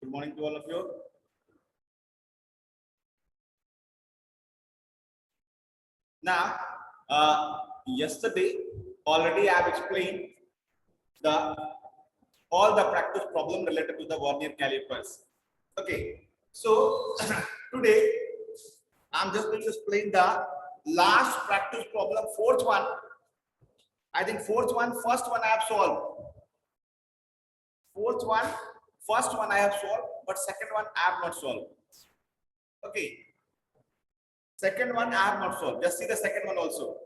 Good morning to all of you. Now, yesterday already I have explained the all the practice problem related to the vernier calipers. Okay, so today I'm just going to explain the last practice problem, fourth one. I think fourth one, first one I have solved. Fourth one, first one I have solved, but second one I have not solved. Okay. Second one I have not solved. Just see the second one also.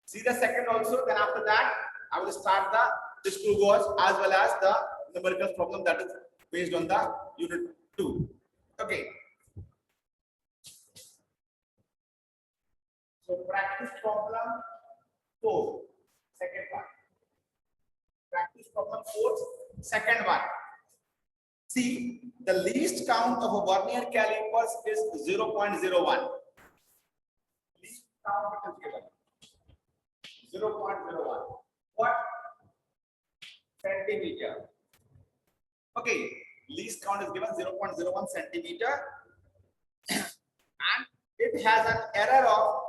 See the second also. Then after that, I will start the screw gauge as well as the numerical problem that is based on the unit 2. Okay. So practice problem 4, second one. Practice problem 4, second one. See, the least count of a vernier calipers is 0.01. Least count is given 0.01. What? Centimeter. Okay, least count is given 0.01 centimeter, and it has an error of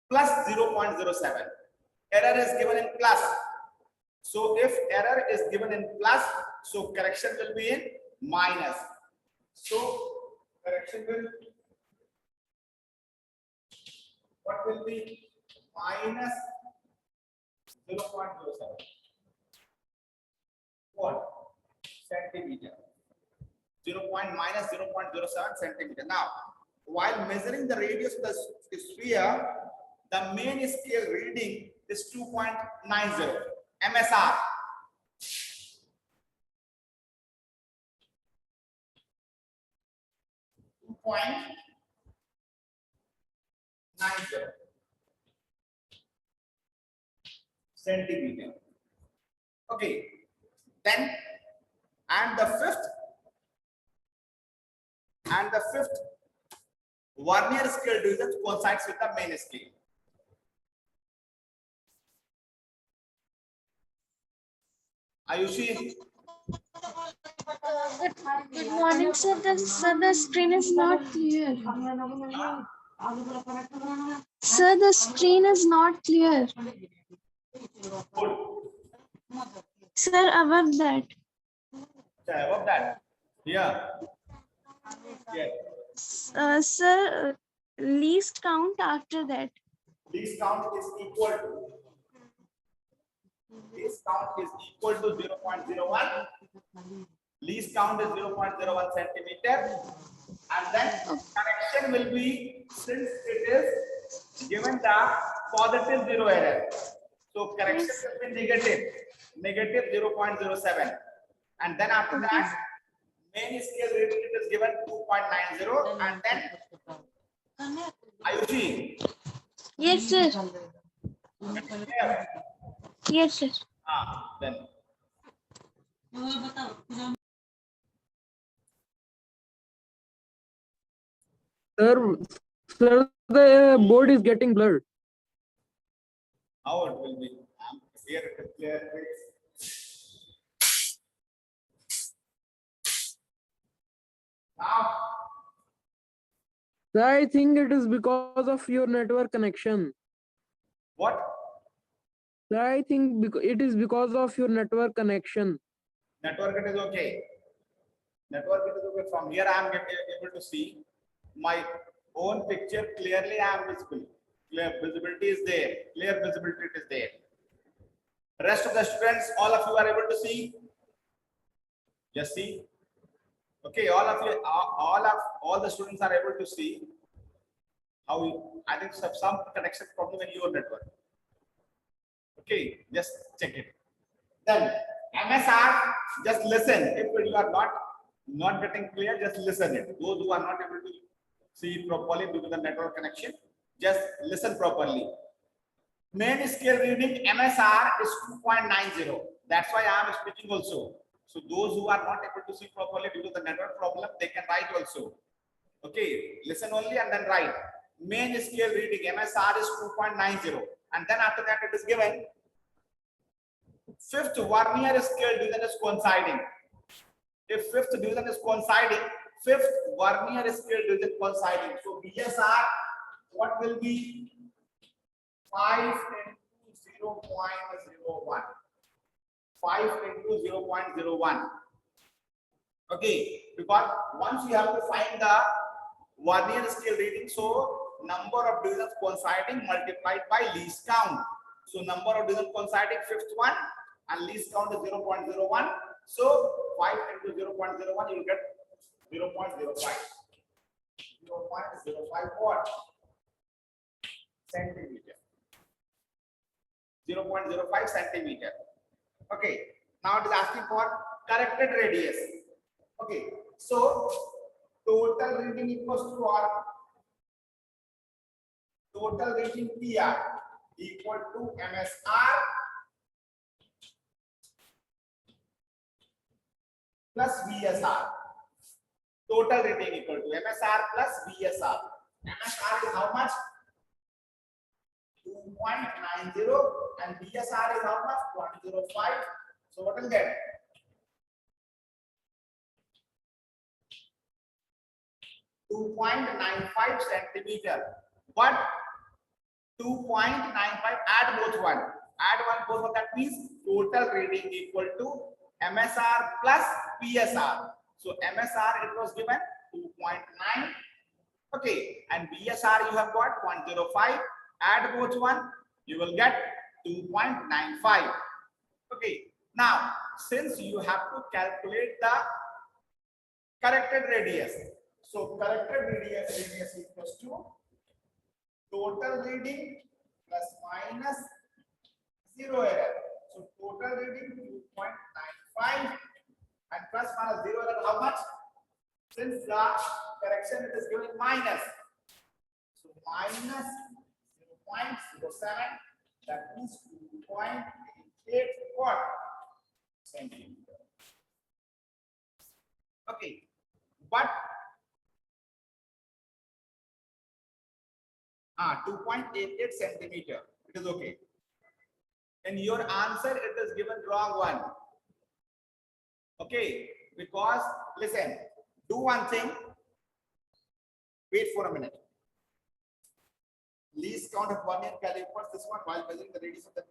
plus 0.07. Error is given in plus. So if error is given in plus, so correction will be in minus. So correction will, what will be? Minus 0.07. What? Centimeter. 0.07 centimeter. Now, while measuring the radius of the sphere, the main scale reading is 2.90 MSR. Centimeter. Okay, then and the fifth vernier scale division coincides with the main scale. Ayushi, Good morning, sir. The screen is not clear. Sir, the screen is not clear. Sir, above that. above that. Yeah. Yes. Sir, least count after that. Least count is equal to. Least count is equal to 0.01. Least count is 0.01 centimeter. And then correction will be, since it is given the positive zero error. So correction will be negative 0.07. And then after that, main scale reading is given 2.90. And then Ayushi. Yes, sir. Yes, sir. Then. Sir, the board is getting blurred. How it will be? Here it is clear. Now, Sir, I think it is because of your network connection. what? Sir, I think it is because of your network connection. Network it is okay. Network it is okay. From here I am able to see my own picture clearly. I am visible. Clear visibility is there. Clear visibility is there. Rest of the students, all of you are able to see. Yes, see. Okay, all of you, all the students are able to see how I think some connection problem in your network. Okay, just check it. Then MSR, just listen. If you are not getting clear, just listen it. Those who are not able to see it properly due to the network connection, just listen properly. Main scale reading MSR is 2.90. That's why I am speaking also. So those who are not able to see properly due to the network problem, they can write also. Okay, listen only and then write. Main scale reading MSR is 2.90, and then after that it is given fifth vernier scale division is coinciding. If fifth division is coinciding, fifth vernier scale division coinciding. So BSR, what will be 5 into 0.01? 5 into 0.01. Okay, because once you have to find the vernier scale reading, so number of divisions coinciding multiplied by least count. So number of divisions coinciding, fifth one, and least count is 0.01. So 5 into 0.01, you will get 0.05. 0.05 what? Centimeter. 0.05 centimeter. Okay, now it is asking for corrected radius. Okay, so total reading equals to what? Total reading PR equal to MSR plus VSR. Total reading equal to MSR plus VSR. MSR is how much? 2.90 and VSR is how much? 0.05. So what will get? 2.95 centimeter. What? 2.95. Add both one. Add one both one. That means total reading equal to MSR plus VSR. So MSR it was given 2.9. Okay, and VSR you have got 0.05. Add both one, you will get 2.95. Okay, now since you have to calculate the corrected radius, so corrected radius equals to total reading plus minus zero error. So total reading 2.95 and plus minus zero error how much? Since the correction it is given minus, so minus 0.07, that means 2.88 what? Centimeter. Okay, but 2.88 centimeter. It is okay. In your answer, it is given wrong one. Okay, because listen, do one thing. Wait for a minute. Least count of vernier calipers. This one while measuring the radius of the.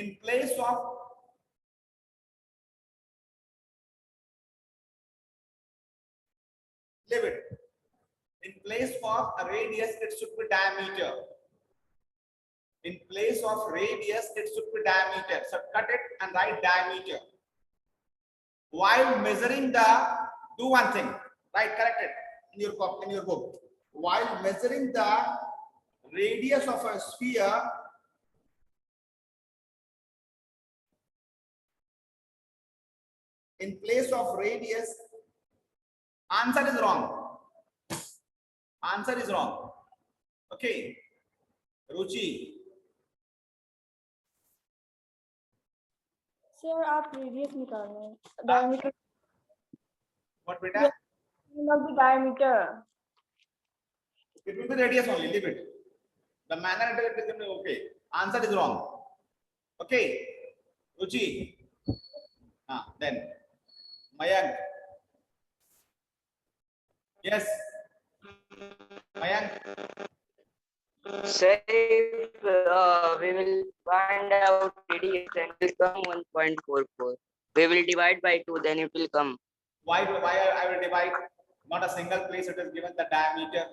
In place of leave it. In place of a radius, it should be diameter. In place of radius, it should be diameter. So cut it and write diameter. While measuring the, do one thing. Right, correct it in your book. While measuring the radius of a sphere, in place of radius, answer is wrong. Answer is wrong. Okay, Ruchi. Sir आप radius निकाल रहे हैं diameter What beta? not the diameter. It will be radius only. Leave it. The manner it is given, okay. Answer is wrong. Okay, Ruchi. Then Mayank. Yes. Mayank. Sir, if we will find out radius and will come 1.44. We will divide by 2, then it will come. Why I will divide? Not a single place it is given the diameter.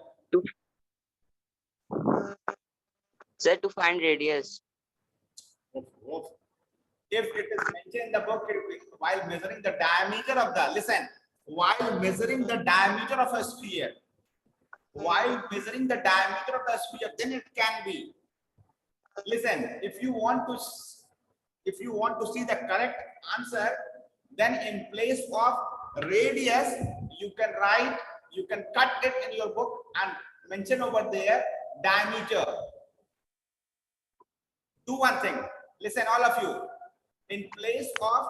Sir, to find radius. If it is mentioned in the book, while measuring the diameter of the, listen, while measuring the diameter of a sphere, while measuring the diameter of the sphere, then it can be. Listen, if you want to see the correct answer, then in place of radius, you can cut it in your book and mention over there diameter. Do one thing. Listen, all of you. In place of,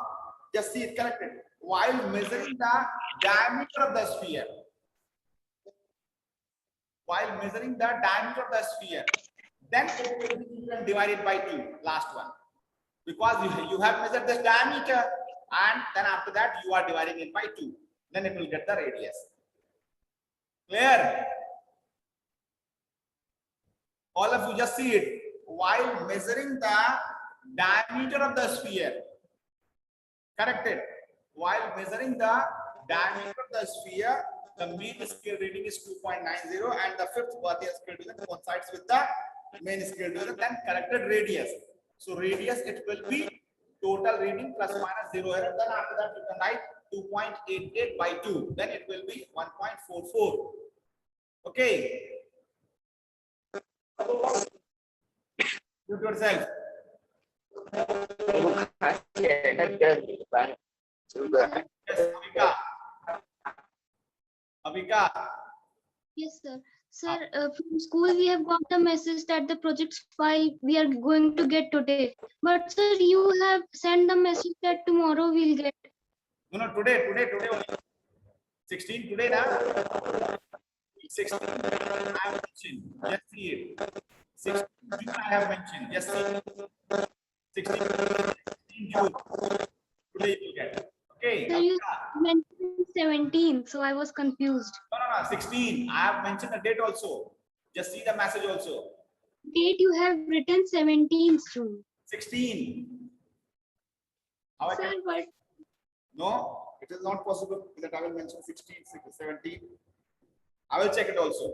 just see it corrected. While measuring the diameter of the sphere, then you can divide it by 2. Last one. Because you have measured this diameter, and then after that you are dividing it by 2. Then it will get the radius. Clear? All of you just see it. While measuring the diameter of the sphere, corrected. While measuring the diameter of the sphere, the mean scale reading is 2.90, and the fifth Vernier scale division coincides with the main scale division. Then corrected radius. So radius, it will be total reading plus minus 0 error. Then after that you can write 2.88 by 2. Then it will be 1.44. Okay. Do it yourself. Yes, Abhika. Yes, sir. Sir, from school we have got the message that the project file we are going to get today. But sir, you have sent the message that tomorrow we'll get. No, today only. 16 today, na? 16 I have mentioned. Just see it. 16 June I have mentioned. Just see it. 16 June. Today you will get. Okay. Sir, you mentioned 17, so I was confused. No. 16. I have mentioned the date also. Just see the message also. Date you have written 17th June. 16. How I Sir, can? but No, it is not possible that I will mention 16, 17. I will check it also.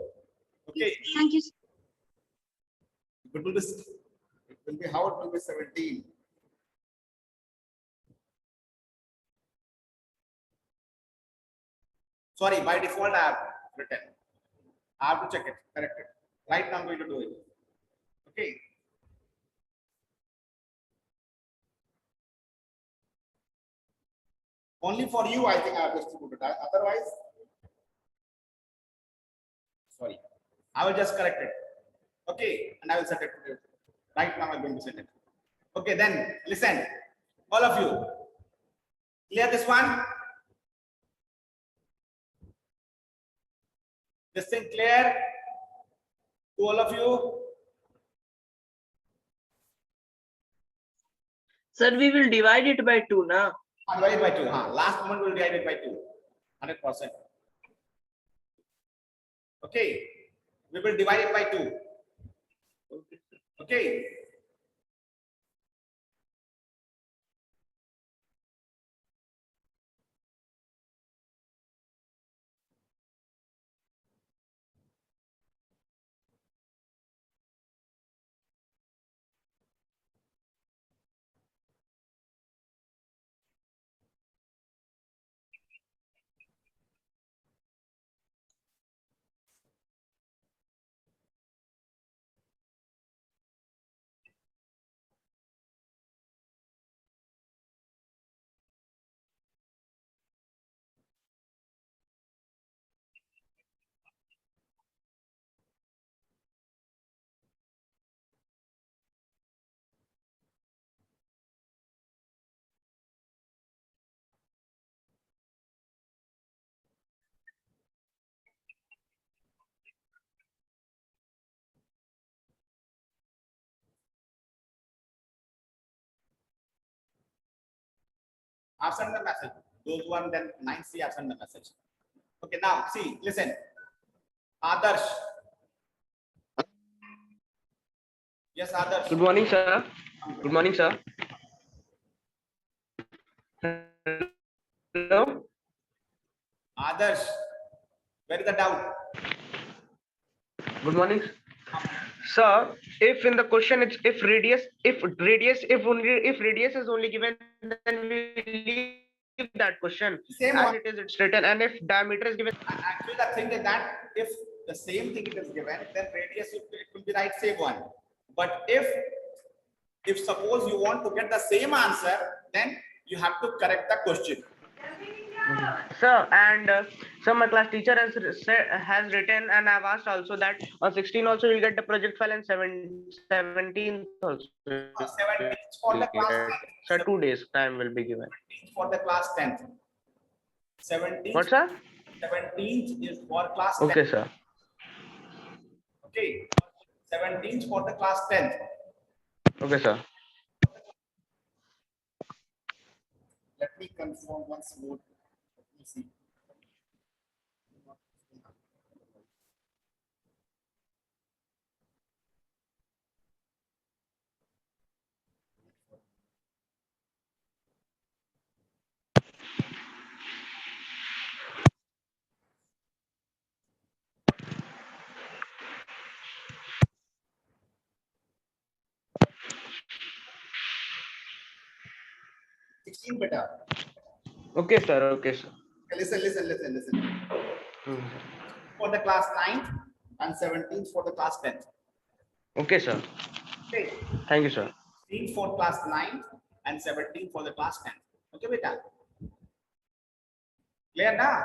Okay. thank you. Sir. It will be how it will be 17. Sorry, by default I have written. I have to check it, correct it. Right now I'm going to do it. Okay. Only for you, I think I have distributed. Otherwise, sorry, I will just correct it. Okay, and I will set it to you. Right now I'm going to set it. Okay, then listen, all of you, clear this one? This thing clear to all of you? Sir, we will divide it by 2, na? Divide by 2. Last moment will divide it by 2. 100%. Okay. We will divide it by 2. Okay. I've sent the message. Those who are then 9C, I've sent the message. Okay, now see, listen. Adarsh. Yes, Adarsh. Good morning, sir. Good morning, sir. Adarsh, where is the doubt? Good morning, sir. If in the question it's if radius is only given, then we leave that question Same as one. it is. It's written, and if diameter is given, Actually, the thing is that if the same thing it is given, then radius it will be right same one. But if suppose you want to get the same answer, then you have to correct the question. sir, and sir, my class teacher has written, and I've asked also that on 16 also you'll get the project file, and 17th also. 17th for the class 10th. So 2 days time will be given. 17th for the class 10th. 17th. What, sir? 17th is for class 10th. Okay, sir. Okay. 17th for the class 10th. Okay, sir. Let me confirm once more. Let me see. Better. Okay, sir. Okay, sir. Listen. For the class 9th and 17th for the class 10th. Okay, sir. Okay. Thank you, sir. 16 for class 9th and 17 for the class 10th. Okay, beta. Clear now?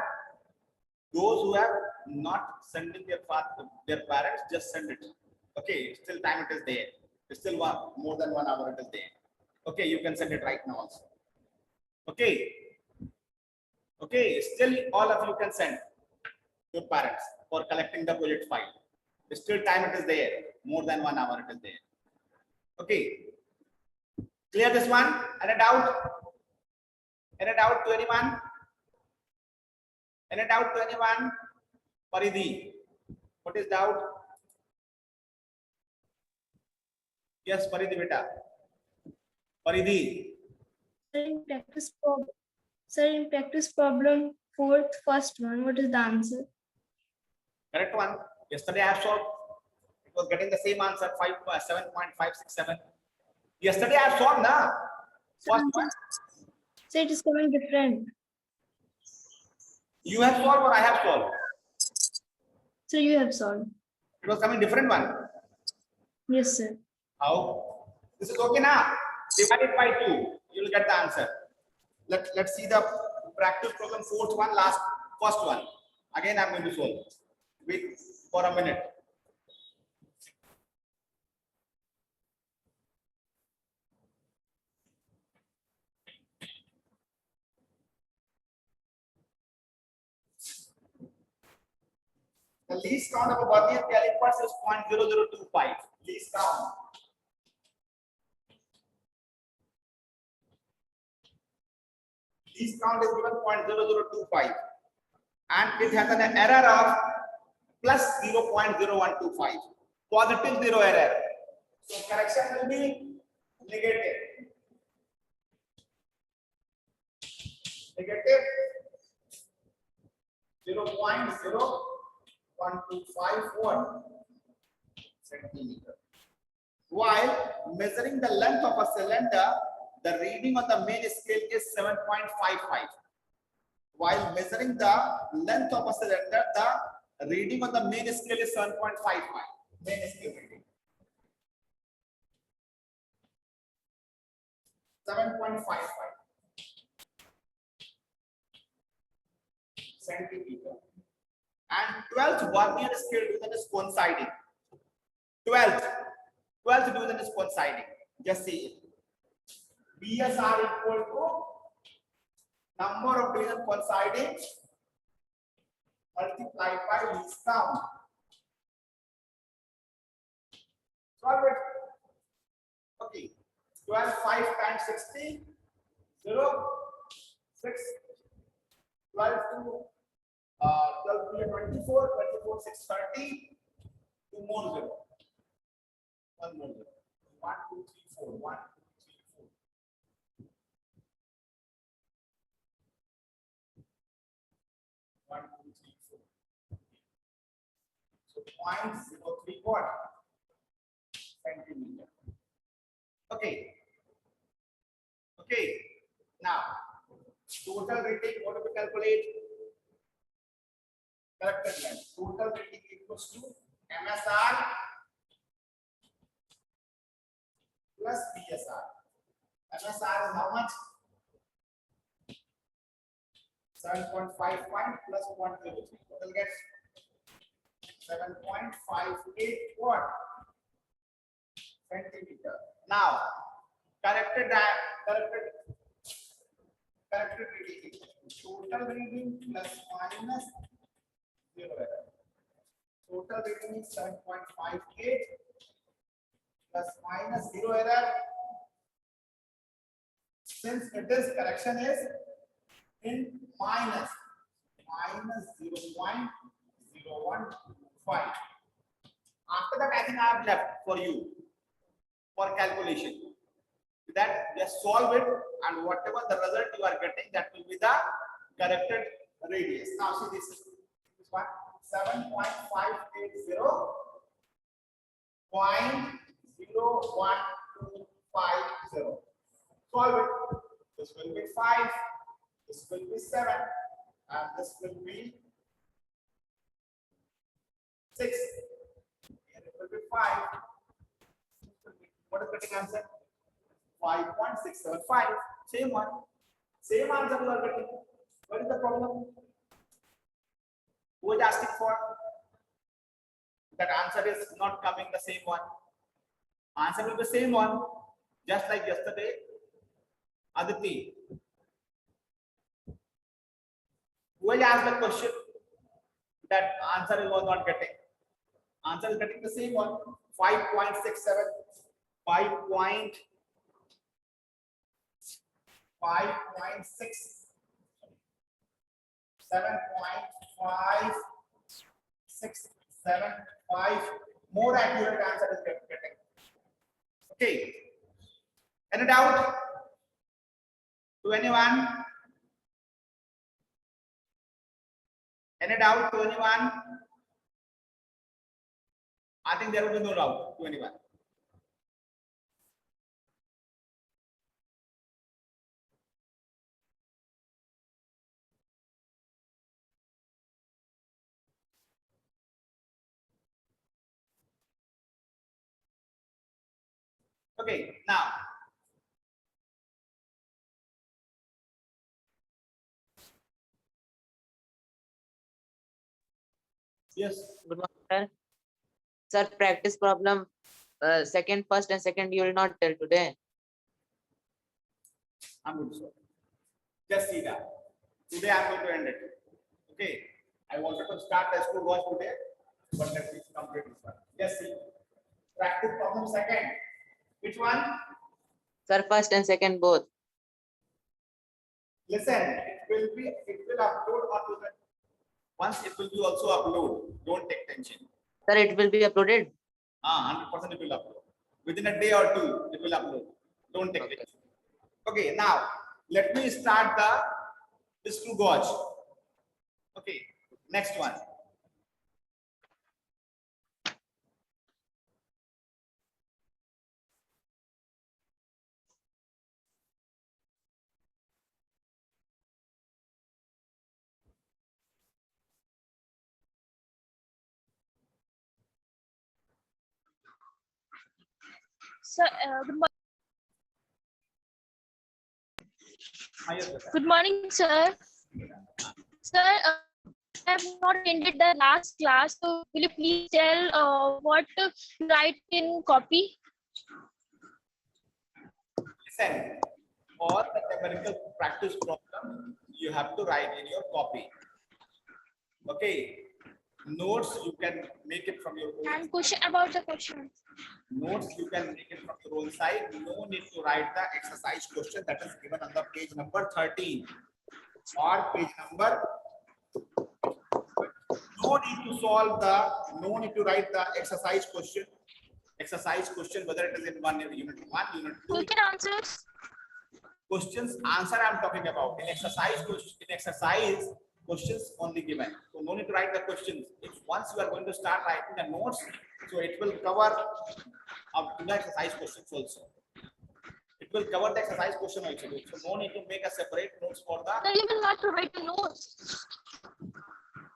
Those who have not sending their parents, just send it. Okay, still time it is there. It's still more than 1 hour it is there. Okay, you can send it right now also. Okay. Okay, still all of you can send your parents for collecting the project file. Still time it is there. More than 1 hour it is there. Okay. Clear this one? Any doubt? Any doubt to anyone? Any doubt to anyone? Paridhi, what is doubt? Yes, Paridhi beta. Paridhi. Sir, in practice problem, first one, what is the answer? Correct one. Yesterday I have solved. It was getting the same answer, 7.567. Yesterday I have solved na. First one. So it is coming different. You have solved or I have solved? So you have solved. It was coming different one. Yes, sir. How? This is okay now. Divide it by 2. You will get the answer. Let's see the practice problem, fourth one, first one. Again, I'm going to solve. Wait for a minute. The least count of a Vernier calipers is 0.0025. Least count. Least count is given 0.0025. And it has an error of plus 0.0125. Positive 0 error. So correction will be negative. Negative 0.0125 centimeter. While measuring the length of a cylinder, the reading on the main scale is 7.55. While measuring the length of a cylinder, the reading on the main scale is 7.55. Main scale reading. 7.55 centimeter. And 12th Vernier scale division is coinciding. 12th division is coinciding. Just see it. BS are equal to number of division coinciding multiplied by least count. Solve it. Okay. 12 5 times 60 0 6 12 to 12 24 24 6 30 2 more 0 1 more 0 1 2 3 4 1 2 3 4 1 0.03 what? Centimeter. Okay. Okay. Now, total rating, what do we calculate? Corrected length. Total rating equals to MSR plus PSR. MSR is how much? 7.5 point plus 0.03. Total gets 7.58 what? Centimeter. Now, corrected reading. Total reading plus minus 0 error. Total reading is 7.58 plus minus 0 error. Since it is correction is in minus 0.015. After that, I think I have left for you for calculation. That just solve it, and whatever the result you are getting, that will be the corrected radius. Now see this one 7.580 0.01250. Solve it. This will be 5, this will be 7, and this will be 6. Here it will be 5. What is the getting answer? 5.675. Same one. Same answer you are getting. What is the problem? Who is asking for? That answer is not coming the same one. Answer will be the same one. Just like yesterday. Aditi. Who has asked the question? That answer was not getting. Answer is getting the same one. 5.67. 5.6 7.5675. More accurate answer is getting. Okay. Any doubt to anyone? Any doubt to anyone? I think there will be no doubt to anyone. Okay, now yes, Good morning, sir. Sir, practice problem. Second, first, and second, you will not tell today. I'm good, sir. Just see that. Today I'm going to end it. Okay, I wanted to start the school watch today, but let me complete this one. Just see. Practice problem second. Which one? Sir, first and second both. Listen, it will upload onto the. Once it will be also upload. Don't take tension. Sir, it will be uploaded. 100% it will upload. Within a day or two, it will upload. Don't take Okay. tension. Okay, now let me start this to gauge. Okay, next one. Sir, good morning, sir. Sir, I have not attended the last class, so will you please tell what to write in copy? Listen, all the numerical practice problem you have to write in your copy. Okay, notes you can make it from your own. And question about the question. Notes you can make it from your own side. No need to write the exercise question that is given on the page number 13 or page number. No need to write the exercise question. Exercise question, whether it is in unit 1, unit 2. Question answers. Questions answer I'm talking about. In exercise, questions only given. So no need to write the questions. If once you are going to start writing the notes, so it will cover up to the exercise questions also. It will cover the exercise question also. So no need to make a separate notes for the. Sir, you will not to write the notes.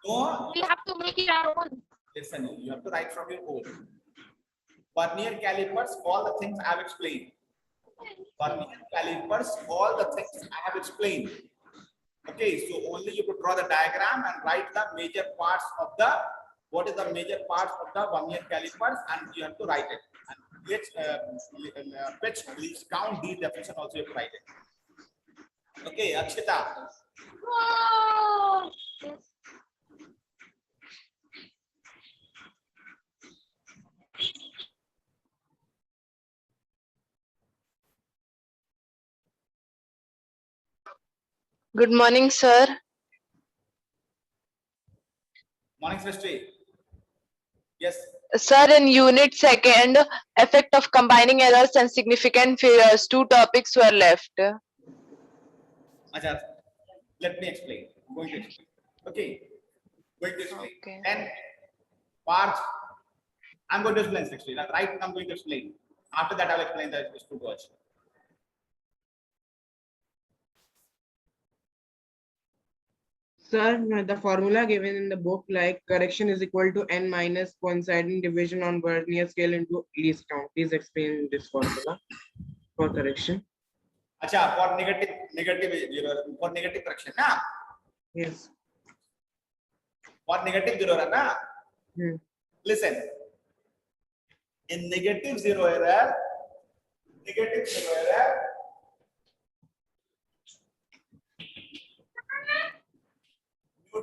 No, We have to make it our own. listen, you have to write from your own. Vernier calipers, all the things I have explained. Vernier calipers, all the things I have explained. Okay, so only you could draw the diagram and write the major parts of the, what is the major parts of the vernier calipers, and you have to write it. And pitch, please count, the definition also you have to write it. Okay, Akshita. Whoa! Yes. Good morning, sir. Morning, Srishti. Yes. Sir, in unit second, effect of combining errors and significant failures, 2 topics were left. Ajay, let me explain. I'm going to explain. Okay. Going to explain. Okay. And parts. I'm going to explain Srishti. Right, I'm going to explain. After that, I'll explain the two words. Sir, the formula given in the book, like correction is equal to n minus coinciding division on vernier scale into least count. Please explain this formula for correction. Acha, for negative correction, na? Yes. For negative zero, na? Hmm. Listen. In negative zero error, mute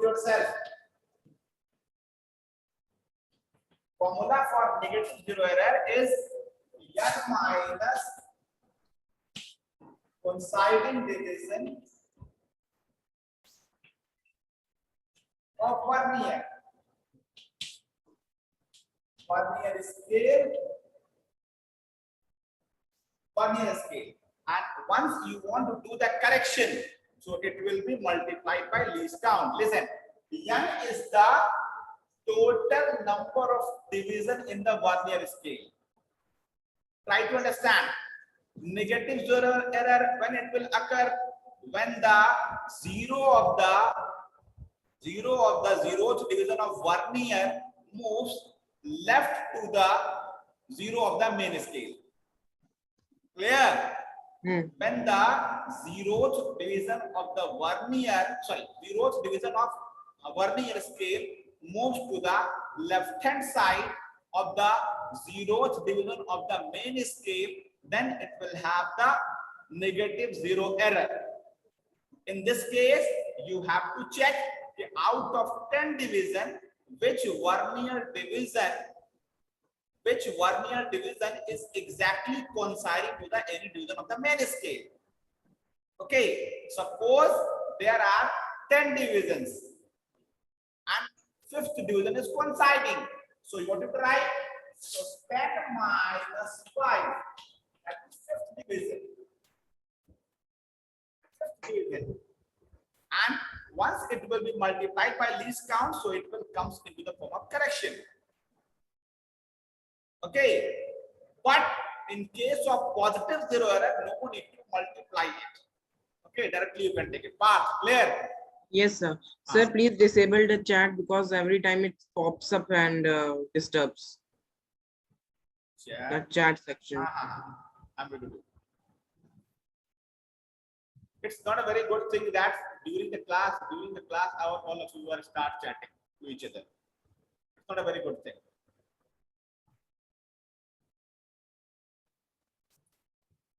yourself. Formula for negative zero error is n minus coinciding division of vernier scale. And once you want to do the correction, so it will be multiplied by least count. Listen, n is the total number of division in the vernier scale. Try to understand. Negative zero error, when it will occur, when the zero of the zeroth division of vernier moves left to the zero of the main scale. Clear? When the zeroth division of the zeroth division of a vernier scale moves to the left hand side of the zeroth division of the main scale, then it will have the negative zero error. In this case, you have to check out of 10 division, which vernier division is exactly coinciding to the any division of the main scale. Okay, suppose there are 10 divisions and 5th division is coinciding. So you want to try, so 10 minus 5 at 5th division. And once it will be multiplied by least count, so it will comes into the form of correction. Okay, but in case of positive zero error, no need to multiply it. Okay, directly you can take it. Path, clear? Yes, sir. Sir, please disable the chat because every time it pops up and disturbs the chat section. I'm going to do. It's not a very good thing that during the class, all of you are start chatting to each other. It's not a very good thing.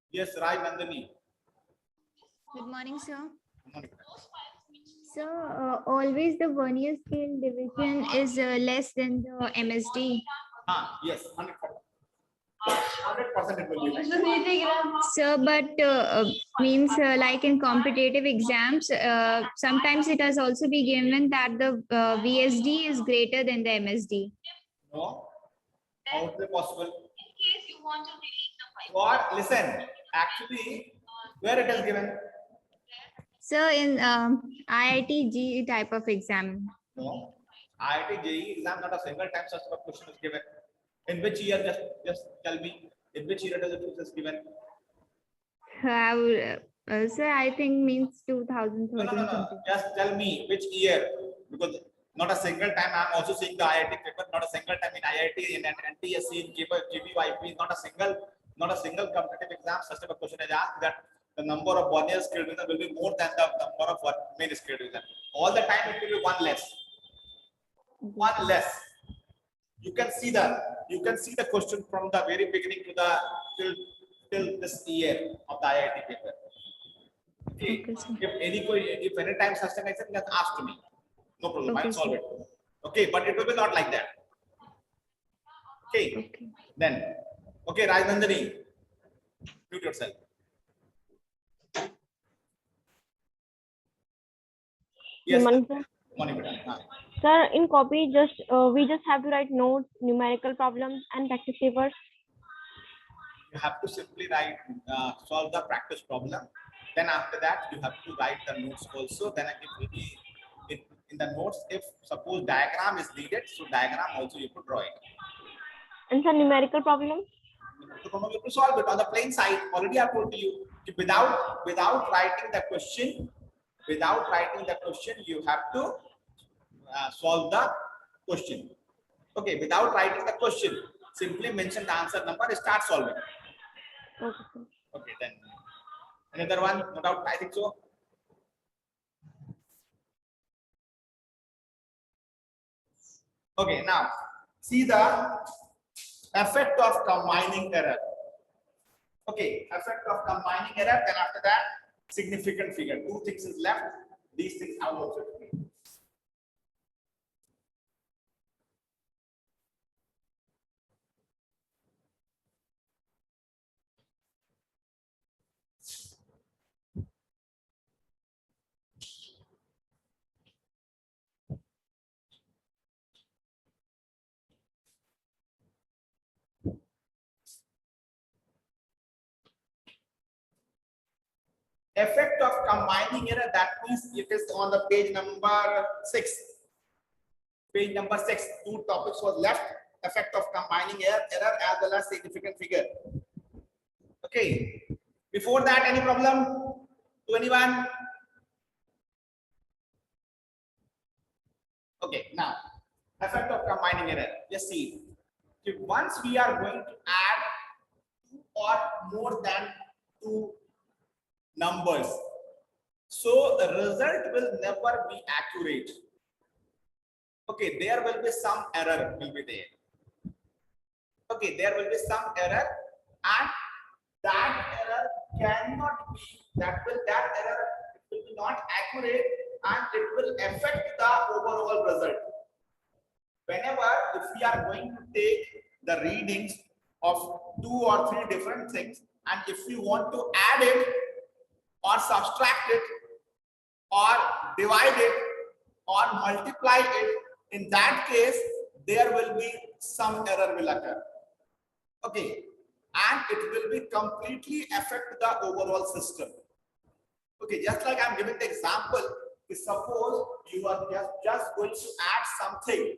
Yes, Raj Nandini. Good morning, sir. Good morning. So, always the vernier scale division is less than the MSD. Yes, 100%. 100% it will be like. Sir, but means like in competitive exams, sometimes it has also been given that the VSD is greater than the MSD. No, how is it possible? In case you want to delete the file. What? Listen, actually, where it is given? Sir, in IIT JEE type of exam. No. IIT JEE exam, not a single time such a question is given. In which year? Just tell me. In which year does it is given? Sir, I think means No, 2013 something. Just tell me which year, because not a single time I'm also seeing the IIT paper. Not a single time in IIT, in NTSC, in GBYP, not a single competitive exam such a question is asked that the number of 1 year skill division will be more than the number of main skill division. All the time it will be one less. One less. You can see the question from the very beginning to the till this year of the IIT paper. Okay. If any time such thing I said, just ask to me. No problem. I'll solve it. Okay, but it will be not like that. Okay. Then, okay, Rajnandani, mute yourself. Yes. Morning, Sir, in copy, we just have to write notes, numerical problems, and practice papers. You have to simply write, solve the practice problem. Then after that, you have to write the notes also. Then it will be in the notes. If suppose diagram is needed, so diagram also you could draw it. And some numerical problem? You have to solve it on the plain side. Already I told you, without writing the question, you have to solve the question. Okay, without writing the question, simply mention the answer number, start solving. Okay, then another one, no doubt, I think so. Okay, now see the effect of combining error. Okay, effect of combining error, then after that, significant figure. Two things is left. These things I will also explain. Effect of combining error, that means it is on the page number 6. Page number 6, two topics was left. Effect of combining error as well as significant figure. Okay. Before that, any problem to anyone? Okay, now effect of combining error. Just see. If once we are going to add 2 or more than 2 numbers, so the result will never be accurate. Okay, there will be some error will be there. Okay, there will be some error, and that error cannot be, that error will be not accurate, and it will affect the overall result. Whenever if we are going to take the readings of 2 or 3 different things, and if we want to add it or subtract it or divide it or multiply it, in that case there will be some error will occur. Okay, and it will be completely affect the overall system. Okay, just like I'm giving the example, suppose you are just going to add something.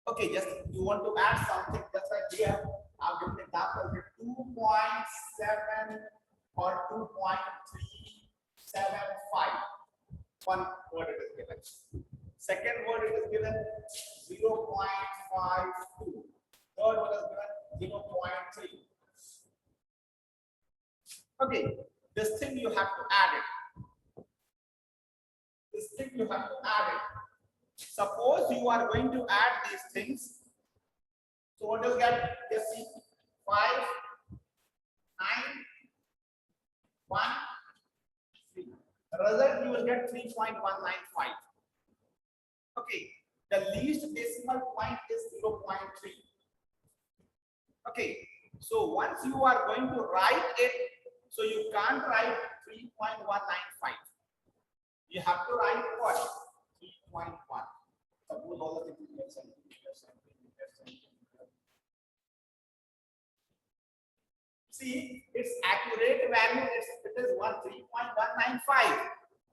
Okay, just you want to add something, just like here I'm giving the example 2.7 or 2.375. One word it is given. Second word it is given 0.52. Third word is given 0.3. Okay, this thing you have to add it. Suppose you are going to add these things. So what you'll get? Just see 5, 9, 1, 3. The result you will get 3.195. Okay, the least decimal point is 0.3. Okay, so once you are going to write it, so you can't write 3.195. You have to write what? 3.1. Suppose all the things see, its accurate value it is 3.195,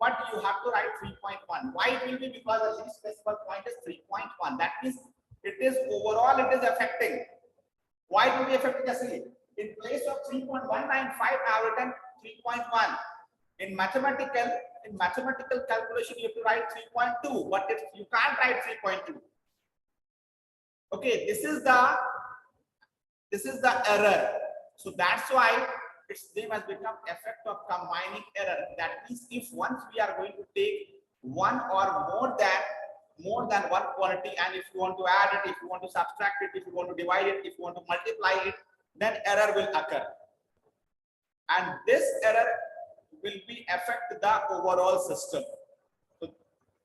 but you have to write 3.1. Why it will be? Because the least decimal point is 3.1. That means it is overall it is affecting. Why it will be affecting? Just see, in place of 3.195, I have written 3.1. In mathematical calculation, you have to write 3.2, but you can't write 3.2. Okay, this is the error. So that's why its name has become effect of combining error. That means if once we are going to take one or more than one quantity, and if you want to add it, if you want to subtract it, if you want to divide it, if you want to multiply it, then error will occur. And this error will be affect the overall system. So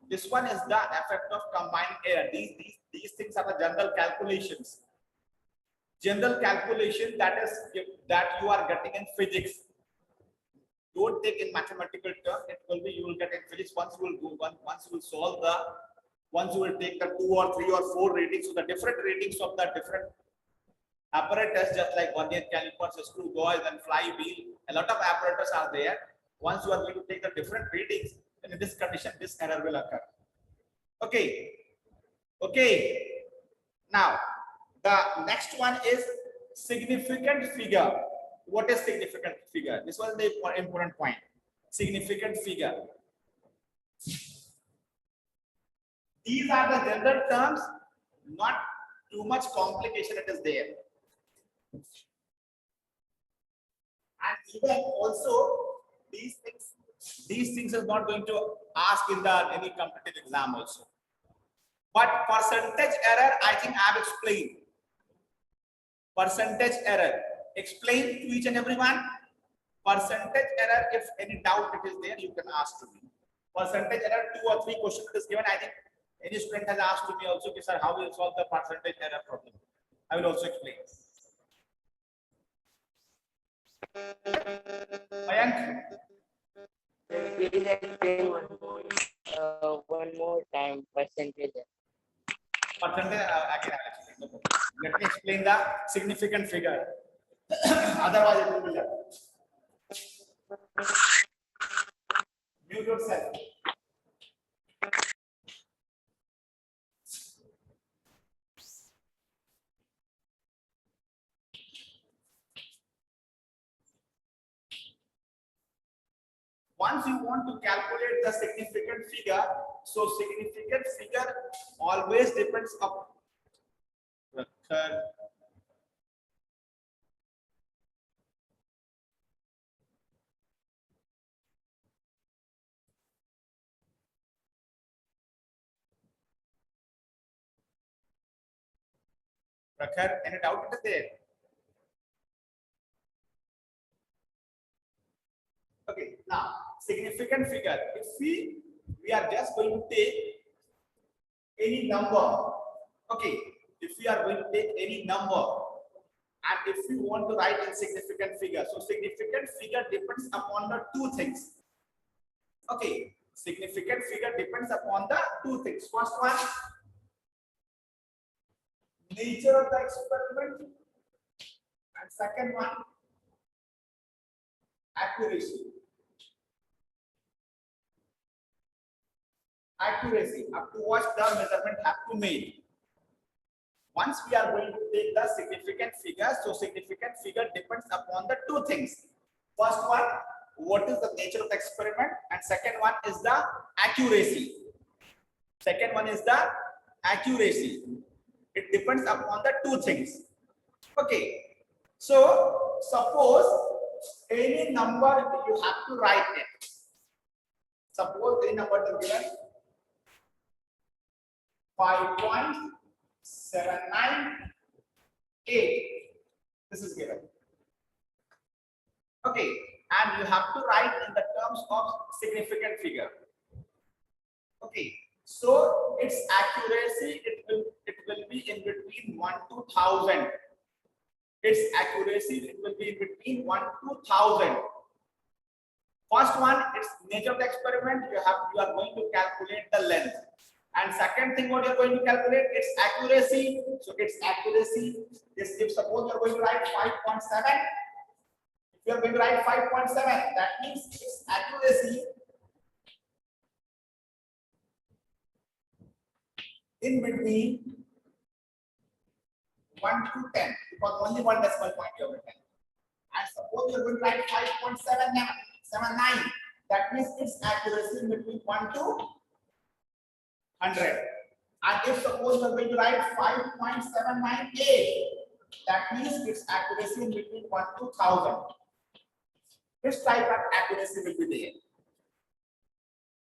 this one is the effect of combining error. These things are the general calculations. General calculation that you are getting in physics. Don't take in mathematical term. It will be you will get in physics once you will take the 2 or 3 or 4 ratings. So the different ratings of the different apparatus, just like vernier calipers, screw gauge, and flywheel. A lot of apparatus are there. Once you are going to take the different readings, then in this condition, this error will occur. Okay. Now, the next one is significant figure. What is significant figure? This was the important point. Significant figure. These are the general terms, not too much complication it is there. And even also these things is not going to ask in any competitive exam also. But percentage error, I think I have explained. Percentage error. Explain to each and everyone. Percentage error, if any doubt it is there, you can ask to me. Percentage error, 2 or 3 questions is given. I think any student has asked to me also, sir, how will you solve the percentage error problem? I will also explain. Mayank? Please explain one more time percentage. Percentage, I can explain. No problem. Let me explain the significant figure. Otherwise, it will be left. Mute yourself. Once you want to calculate the significant figure, so significant figure always depends upon Prakhar, any doubt it is there? Okay, now significant figure. If we are just going to take any number, okay, if we are going to take any number, and if we want to write in significant figure, so significant figure depends upon the 2 things. Okay, significant figure depends upon the 2 things. First one, nature of the experiment, and second one, accuracy. Accuracy, up to what the measurement have to make. Once we are going to take the significant figure, so significant figure depends upon the 2 things. First one, what is the nature of the experiment, and second one is the accuracy. Second one is the accuracy. It depends upon the 2 things. Okay, so suppose any number you have to write it. Suppose any number is given 5.798. This is given. Okay, and you have to write in the terms of significant figure. Okay, so its accuracy it will be in between 1 to 1000. Its accuracy it will be in between 1 to 1000. First one, its nature of the experiment. You are going to calculate the length. And second thing, what you are going to calculate, its accuracy. So its accuracy is, if suppose you are going to write 5.7, if you are going to write 5.7, that means its accuracy in between 1 to 10, because only one decimal point you have written. And suppose you are going to write 5.79, that means its accuracy in between 1 to 100. And if suppose you are going to write 5.798, that means its accuracy in between 1 to 1000. This type of accuracy will be there.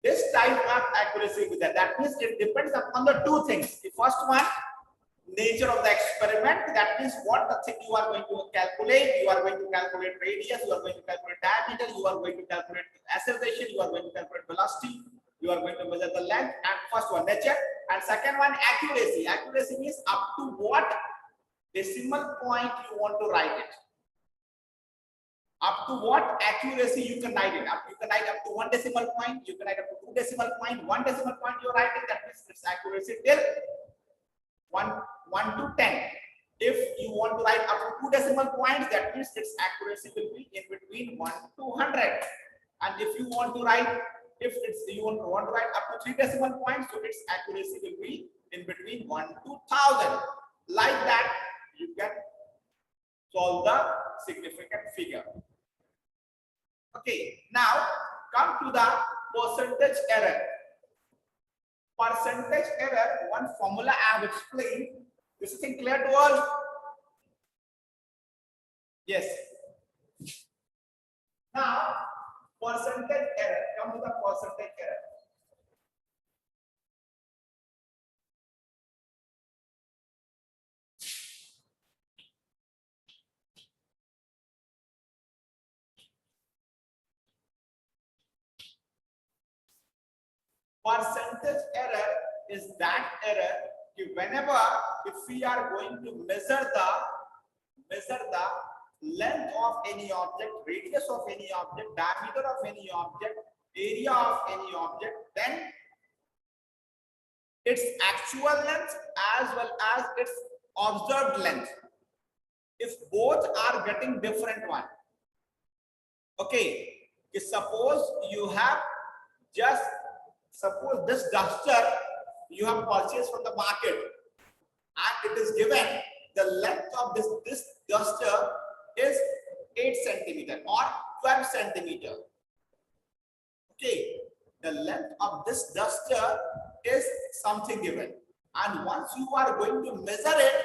This type of accuracy will be there. That means it depends upon the two things. The first one, nature of the experiment. That means what the thing you are going to calculate. You are going to calculate radius, you are going to calculate diameter, you are going to calculate acceleration, you are going to calculate velocity, you are going to measure the length. And first one, nature. And second one, accuracy. Accuracy means up to what decimal point you want to write it. Up to what accuracy you can write it. You can write up to 1 decimal point, you can write up to 2 decimal point, 1 decimal point you're writing, that means its accuracy till 1 to 10. If you want to write up to 2 decimal points, that means its accuracy will be in between 1 to 100. And if you want to write, you want to write up to 3 decimal points, so its accuracy will be in between 1 to 1000. Like that, you can solve the significant figure. Okay, now come to the percentage error. Percentage error, one formula I have explained. This is clear to all? Yes. Now, percentage error. Come to the percentage error. Percentage error is that error whenever if we are going to measure the length of any object, radius of any object, diameter of any object, area of any object, then its actual length as well as its observed length, if both are getting different one. Okay, suppose you have suppose this duster you have purchased from the market and it is given the length of this duster is 8 centimeter or 12 centimeter. Okay, the length of this duster is something given, and once you are going to measure it,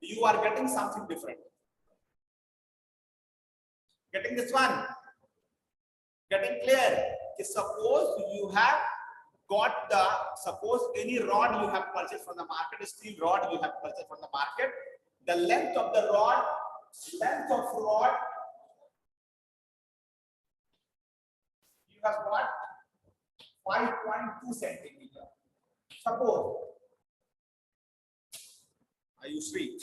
you are getting something different. Getting this one? Getting clear? Suppose you have got suppose any rod you have purchased from the market, a steel rod you have purchased from the market, the length of the rod, you have got 5.2 centimeter. Suppose, are you free?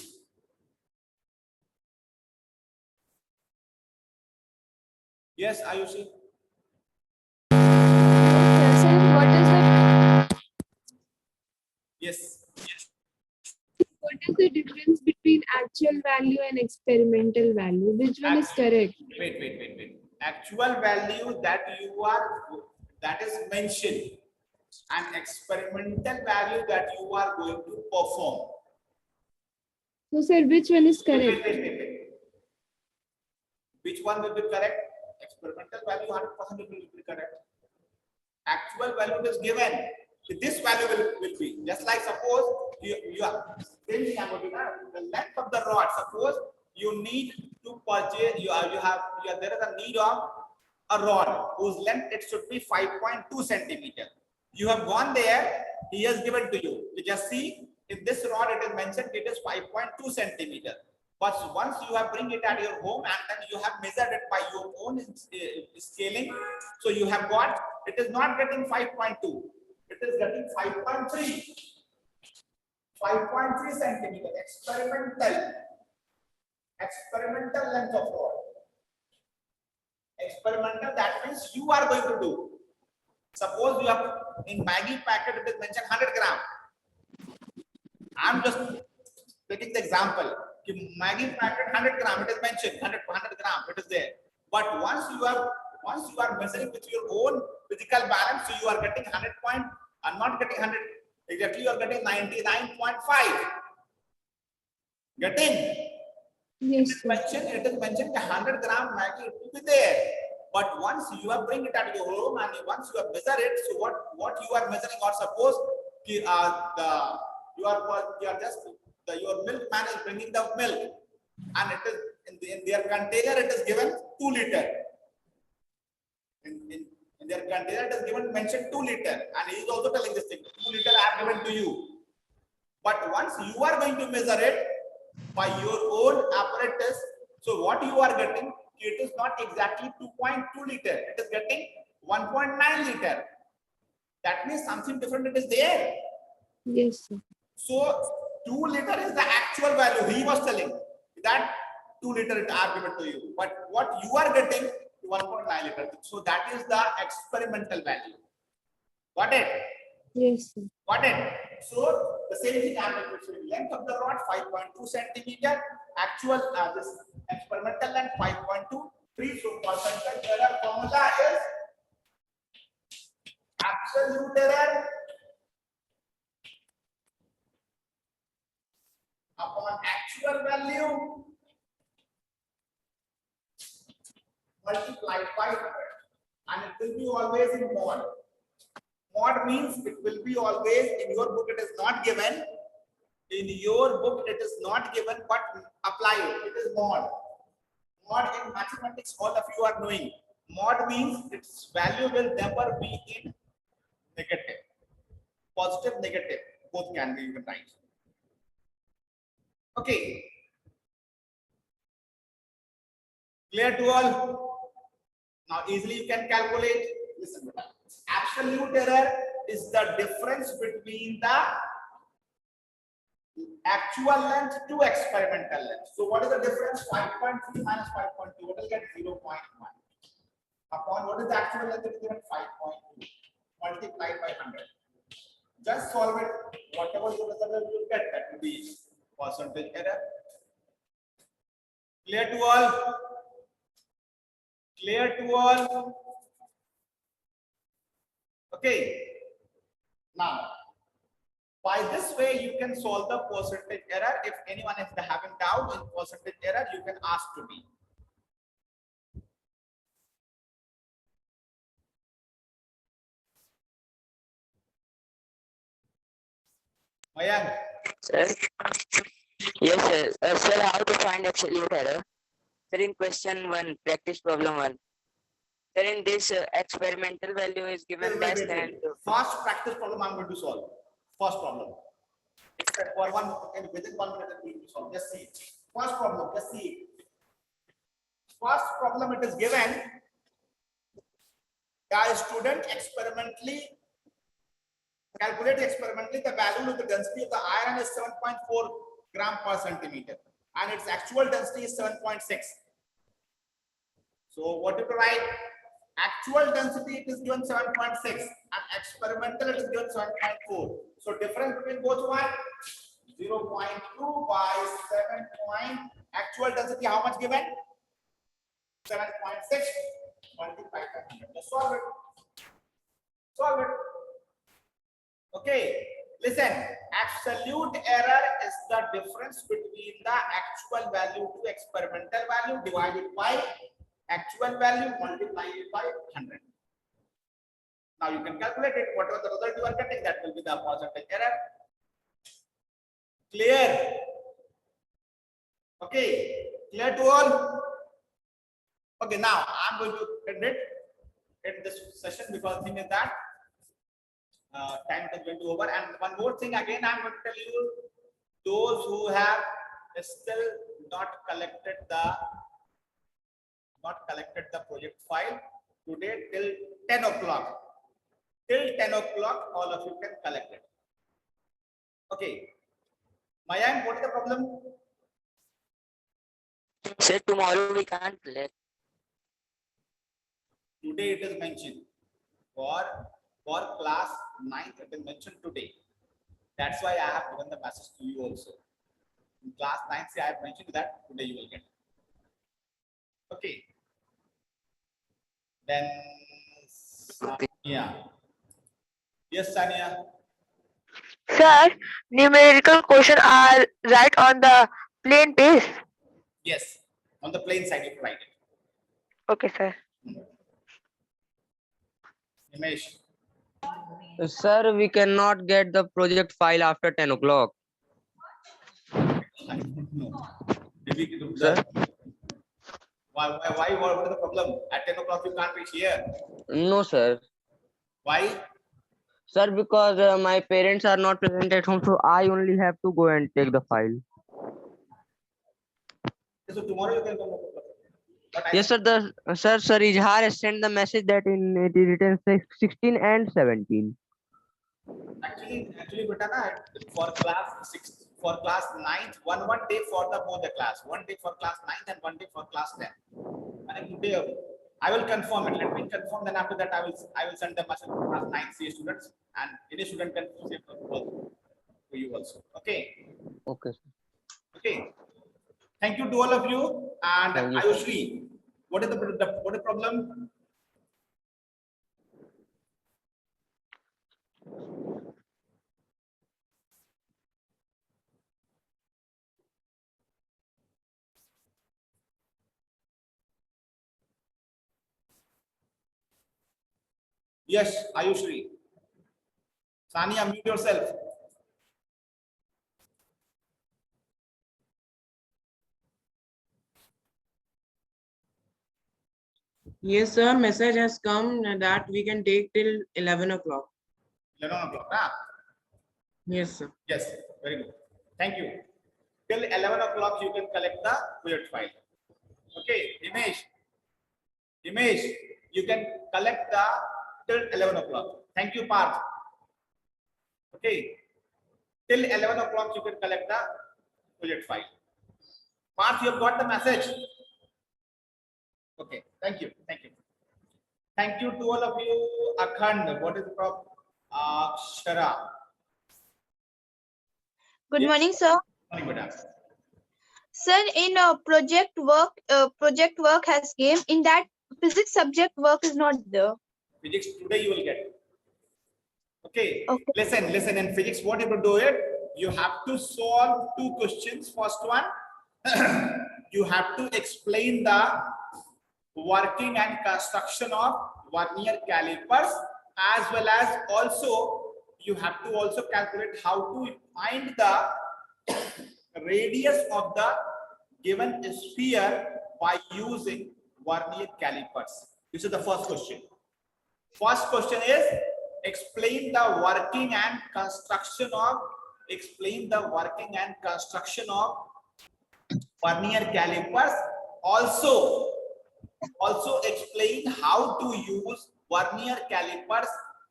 Yes, Ayushi. Yes. What is the difference between actual value and experimental value? Which one is correct? Wait. Actual value that is mentioned, and experimental value that you are going to perform. So, sir, which one is correct? Wait. Which one will be correct? Experimental value 100% will be correct. Actual value is given. This value will be just like suppose you are same thing about the length of the rod. Suppose you need to purchase there is a need of a rod whose length it should be 5.2 centimeter. You have gone there, he has given to you. You just see in this rod it is mentioned it is 5.2 centimeter. But once you have bring it at your home and then you have measured it by your own scaling, so you have got it is not getting 5.2. It is getting 5.3. 5.3 centimeter. Experimental length of rod. Experimental, that means you are going to do. Suppose you have in Maggi packet it is mentioned 100 gram. I'm just taking the example. Maggi packet 100 gram, it is mentioned 100 gram, it is there. But once you are measuring with your own physical balance, so you are getting 100 point and not getting 100 Exactly, you are getting 99.5. Getting? Yes, sir. It is mentioned 100 gram Maggi, it will be there. But once you are bringing it at your home and once you have measured it, so what you are measuring, or suppose your milkman is bringing the milk and it is in their container, it is given 2 liter. In their container, it is given mentioned 2 liter, and he is also telling this thing, 2 liter I have given to you. But once you are going to measure it by your own apparatus, so what you are getting, it is not exactly 2.2 liter, it is getting 1.9 liter. That means something different it is there. Yes, sir. So 2 liter is the actual value. He was telling that 2 liter it are given to you, but what you are getting 1.9 liter. So that is the experimental value. Got it? Yes, sir. Got it? So the same thing happens. Length of the rod 5.2 centimeter. Actual this experimental length 5.23. So percentage error formula is absolute error upon actual value multiplied by 100, and it will be always in mod. Mod means it will be always in your book. It is not given. In your book, it is not given, but apply it. It is mod. Mod in mathematics, all of you are knowing. Mod means its value will never be in negative. Positive, negative, both can be you can write. Okay. Clear to all? Now easily you can calculate. Listen, absolute error is the difference between the actual length to experimental length. So what is the difference? 5.3 minus 5.2. What will get 0.1 upon what is the actual length? It is given 5.2 multiplied by 100. Just solve it. Whatever the result you will get, that will be percentage error. Clear to all? Clear to all? Okay. Now, by this way, you can solve the percentage error. If anyone is having doubt in percentage error, you can ask to me. Mayank. Sir? Yes, sir. Sir, how to find absolute error? Sir, in question 1, practice problem 1. Sir, in this experimental value is given less than. First practice problem I'm going to solve. First problem. For one, within 1 minute I'm going to solve. Just see it. First problem, just see it. First problem, it is given. The student calculate experimentally the value of the density of the iron is 7.4 gram per centimeter, and its actual density is 7.6. So what do you write? Actual density it is given 7.6 and experimental it is given 7.4. So difference between both one 0.2 by 7. Actual density how much given? 7.6 multiplied by 100. Just solve it. Solve it. Okay. Listen. Absolute error is the difference between the actual value to experimental value divided by actual value multiplied by 100. Now you can calculate it. Whatever the result you are getting, that will be the percentage error. Clear? Okay. Clear to all? Okay. Now I'm going to end it in this session because the thing is that time is going to over. And one more thing again, I'm going to tell you, those who have still not collected the project file today till 10 o'clock. Till 10 o'clock, all of you can collect it. Okay. Mayank, what is the problem? Sir, tomorrow we can't collect. Today it is mentioned. For class 9th, it is mentioned today. That's why I have given the message to you also. In class 9th, I have mentioned that today you will get. Okay. Then Sania. Yes, Sania. Sir, numerical question are right on the plain page. Yes, on the plain side you write it. Okay, sir. Nimesh. Sir, we cannot get the project file after 10 o'clock. I don't know. Maybe Sir? What is the problem? At 10 o'clock you can't reach here. No, sir. Why? Sir, because my parents are not present at home, so I only have to go and take the file. So tomorrow you can come. But Yes, sir. Sir Izhar has sent the message that in it is written 16 and 17. Actually, beta na, for class 9th, one day for both the class, one day for class 9th and one day for class 10. And today I will confirm it. Let me confirm. Then after that, I will send the message to class 9C students, and any student can save for you also. Okay. Okay. Okay. Thank you to all of you. And Thank you, Ayushri, what is the problem? Yes, Ayushri. Sani, unmute yourself. Yes, sir. Message has come that we can take till 11 o'clock. 11 o'clock. Ah? Yes, sir. Yes, very good. Thank you. Till 11 o'clock, you can collect the project file. Okay, Imesh, you can collect the till 11 o'clock. Thank you, Parth. Okay, till 11 o'clock, you can collect the project file. Parth, you have got the message. Okay, thank you. Thank you to all of you. Akhand, what is the problem? Shara. Good Yes. morning, sir. Morning, madam. Sir, in project work has came in that physics subject work is not there. Physics today you will get. Okay. Okay. Listen. In physics, what you have to do it? You have to solve two questions. First one, you have to explain the working and construction of vernier calipers, as well as also you have to also calculate how to find the radius of the given sphere by using vernier calipers. This is the first question. First question is explain the working and construction of vernier calipers. Also explain how to use vernier calipers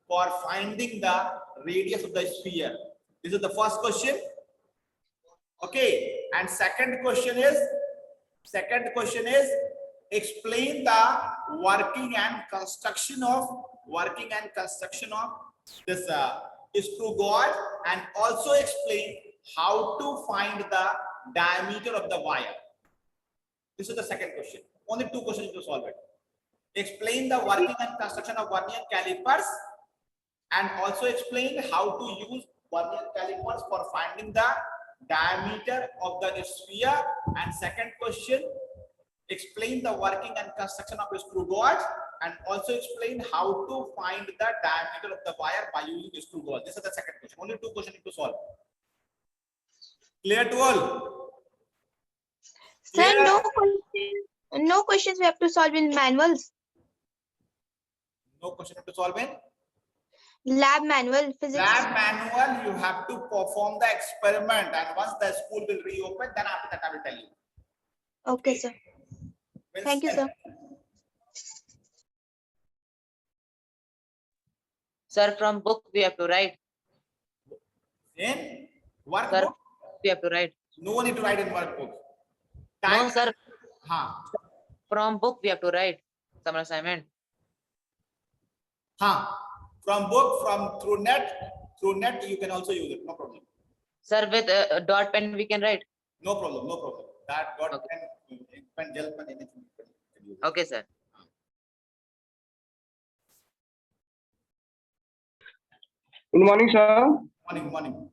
for finding the radius of the sphere. This is the first question. Okay, and second question is explain the working and construction of this screw gauge, and also explain how to find the diameter of the wire. This is the second question. Only two questions to solve it. Explain the working and construction of vernier calipers, and also explain how to use vernier calipers for finding the diameter of the sphere. And second question, explain the working and construction of a screw gauge, and also explain how to find the diameter of the wire by using a screw gauge. This is the second question. Only two questions to solve. Clear to all? Sir, no questions we have to solve in manuals. No question to solve in Lab manual, physics. lab manual. You have to perform the experiment, and once the school will reopen, then after that I will tell you. Okay, sir. Thank you, sir. Sir, from book we have to write. In workbook? Sir, we have to write. No need to write in workbook. No, sir. Haan. From book we have to write some assignment. From book, through net you can also use it. No problem. Sir, with dot pen we can write. No problem. That dot pen, gel pen, anything. Okay, sir. Good morning, sir. Morning.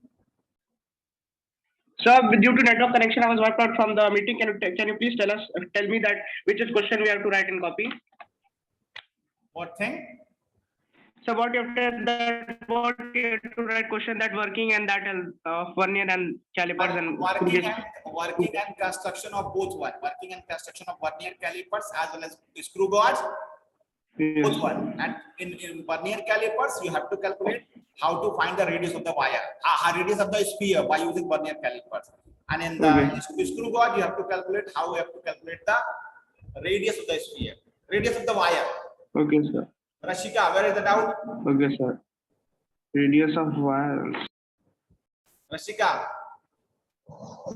Sir, due to network connection, I was wiped out from the meeting. Can you please tell me that which is question we have to write in copy? What thing? So what you have to write question that working and that vernier and calipers and Working and construction of both one. Working and construction of vernier calipers as well as screw gauge. Both one. And in vernier calipers, you have to calculate how to find the radius of the wire, radius of the sphere by using vernier calipers. And in the screw gauge, you have to calculate the radius of the sphere, radius of the wire. Okay, sir. Rashika, where is the doubt? Okay, sir. Radius of wire. Rashika.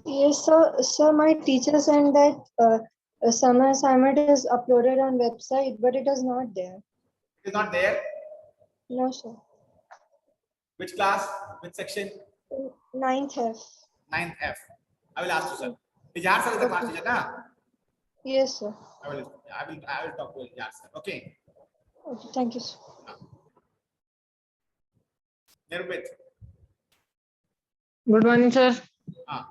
Yes, sir. Sir, my teacher said that summer assignment is uploaded on website, but it is not there. It is not there? No, sir. Which class? Which section? 9th F. 9th F. I will ask you, sir. Ijaz sir is the class teacher, na? Yes, sir. I will talk to Ijaz sir. Okay. Okay, thank you, sir. Nirupit. Good morning, sir. Ah.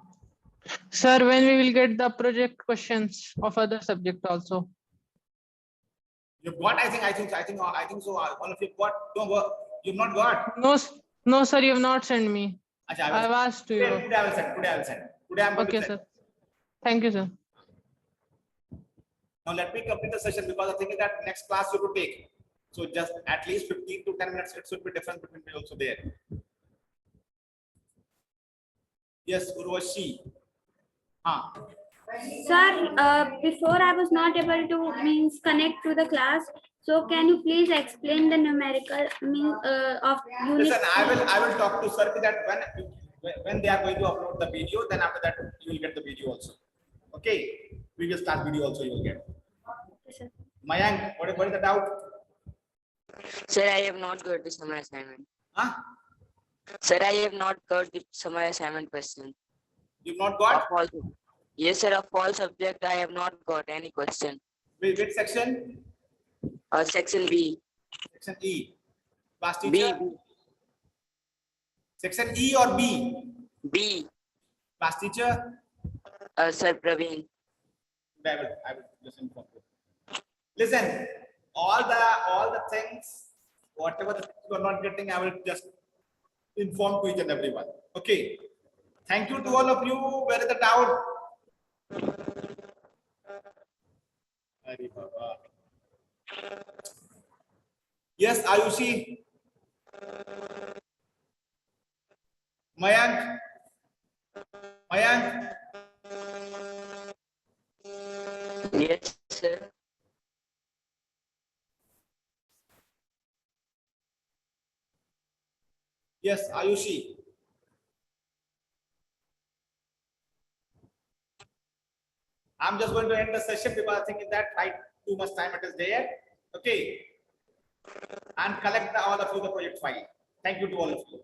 Sir, when we will get the project questions of other subject also? You've got, I think so. All of you got. Don't work. You've not got. No, sir, you have not sent me. Achha, I've asked you. Today I will send. Today I'm going to Okay, send. sir. Thank you, sir. Now let me complete the session because the thing is that next class you have to take. So just at least 15 to 10 minutes, it should be different between me also there. Yes, Urvashi. Sir, before I was not able to connect to the class. So can you please explain the numerical of unit? Listen, I will talk to sir that when they are going to upload the video, then after that you will get the video also. Okay, previous class video also you will get. Okay, sir. Mayank, what is the doubt? Sir, I have not got the summer assignment. Sir, I have not got the summer assignment question. You've not got? Yes, sir. Of all subject, I have not got any question. Which section? Section B. Section E. Class teacher? B. Section E or B? B. Class teacher? Sir Praveen. I will just inform you. Listen, all the things, whatever the things you are not getting, I will just inform to each and everyone. Okay. Thank you to all of you. Where is the doubt? Hari Baba. Yes, Ayushi. Mayank. Yes, sir. Yes, Ayushi. I'm just going to end the session because I think that too much time it is there. Okay. And collect all of you the project file. Thank you to all of you.